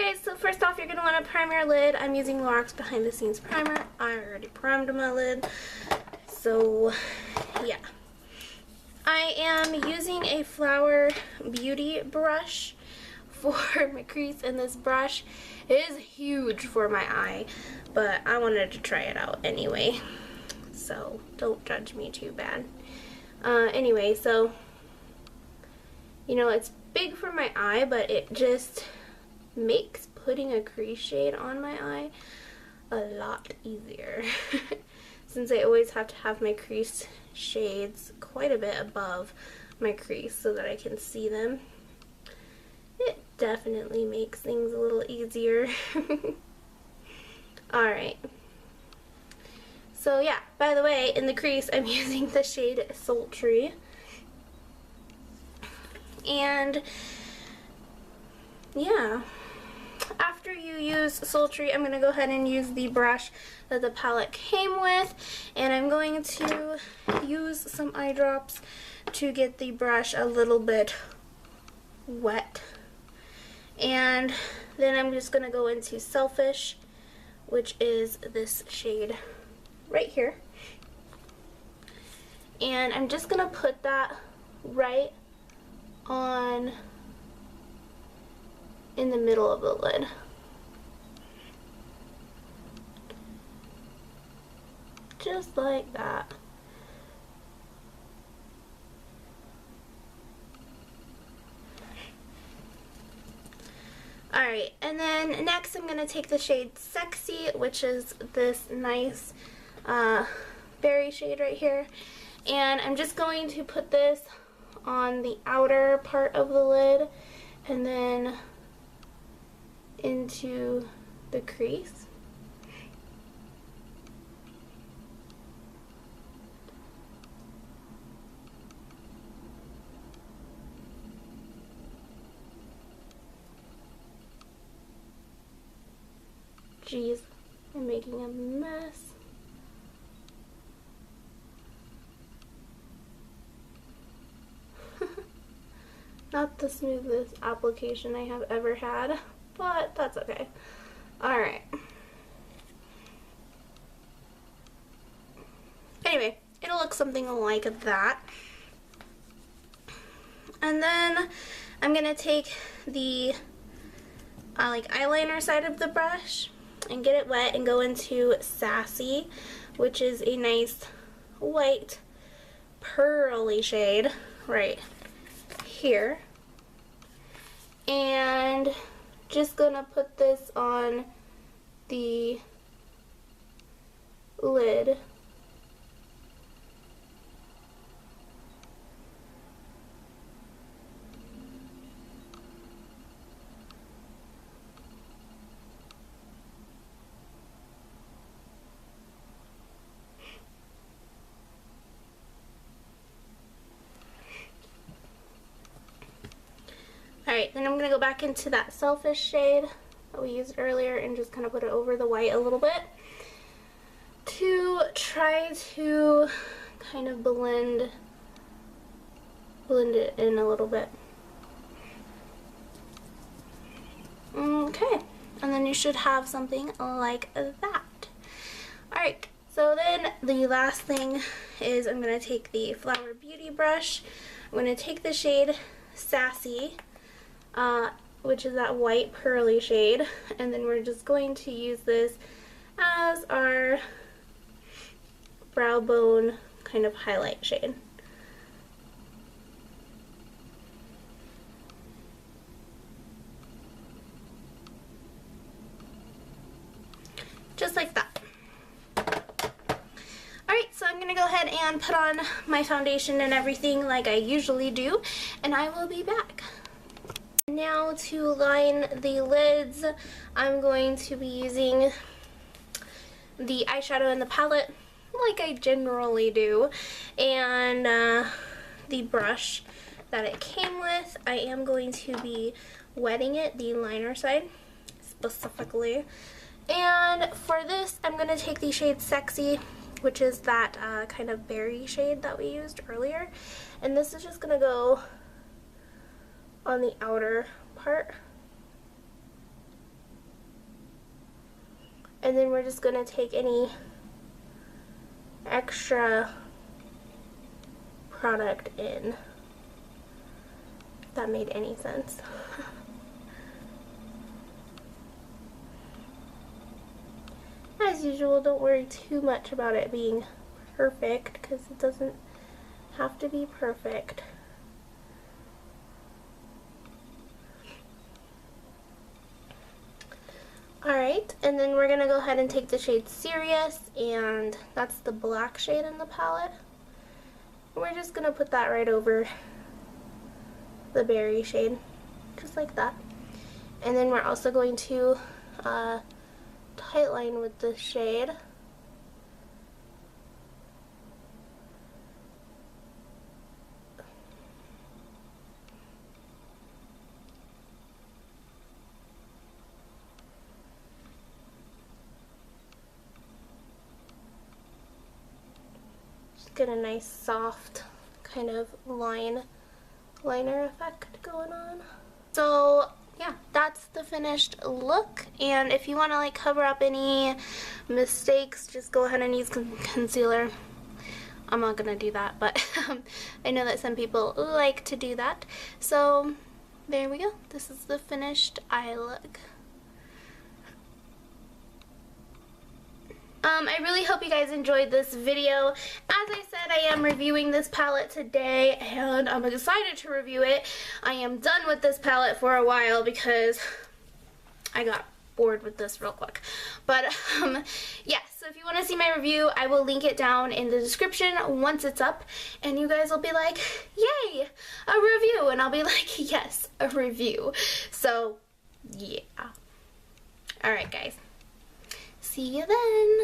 Okay, so first off, you're going to want to prime your lid. I'm using Lorax Behind the Scenes Primer. I already primed my lid. So, yeah. I am using a Flower Beauty brush for my crease, and this brush is huge for my eye, but I wanted to try it out anyway. So, don't judge me too bad. Anyway, so, you know, it's big for my eye, but it just makes putting a crease shade on my eye a lot easier. Since I always have to have my crease shades quite a bit above my crease so that I can see them. It definitely makes things a little easier. Alright. So yeah, by the way, in the crease I'm using the shade Sultry. And yeah, after you use Sultry, I'm going to go ahead and use the brush that the palette came with, and I'm going to use some eye drops to get the brush a little bit wet. And then I'm just going to go into Selfish, which is this shade right here. And I'm just going to put that right on in the middle of the lid. Just like that. Alright, and then next I'm going to take the shade Sexy, which is this nice berry shade right here. And I'm just going to put this on the outer part of the lid and then into the crease. Jeez, I'm making a mess. Not the smoothest application I have ever had, but that's okay. Alright. Anyway, it'll look something like that. And then I'm going to take the like eyeliner side of the brush and get it wet and go into Sassy, which is a nice white pearly shade right here. And just gonna put this on the lid. Alright, then I'm going to go back into that Selfish shade that we used earlier and just kind of put it over the white a little bit to try to kind of blend it in a little bit. Okay, and then you should have something like that. Alright, so then the last thing is I'm going to take the Flower Beauty brush. I'm going to take the shade Sassy, which is that white pearly shade, and then we're just going to use this as our brow bone kind of highlight shade. Just like that. Alright, so I'm going to go ahead and put on my foundation and everything like I usually do, and I will be back. Now to line the lids, I'm going to be using the eyeshadow in the palette like I generally do, and the brush that it came with. I am going to be wetting it, the liner side specifically. And for this, I'm going to take the shade Sexy, which is that kind of berry shade that we used earlier. And this is just going to go on the outer part. And then we're just going to take any extra product in. If that made any sense. As usual, don't worry too much about it being perfect, because it doesn't have to be perfect. Alright, and then we're going to go ahead and take the shade Serious, and that's the black shade in the palette. We're just going to put that right over the berry shade, just like that. And then we're also going to tightline with this shade. Get a nice soft kind of liner effect going on. So yeah, that's the finished look, and if you want to like cover up any mistakes, just go ahead and use concealer. I'm not gonna do that, but I know that some people like to do that. So there we go. This is the finished eye look. I really hope you guys enjoyed this video. As I said, I am reviewing this palette today, and I'm excited to review it. I am done with this palette for a while because I got bored with this real quick. But yeah, so if you want to see my review, I will link it down in the description once it's up, and you guys will be like, yay, a review, and I'll be like, yes, a review. So yeah. Alright guys, see you then.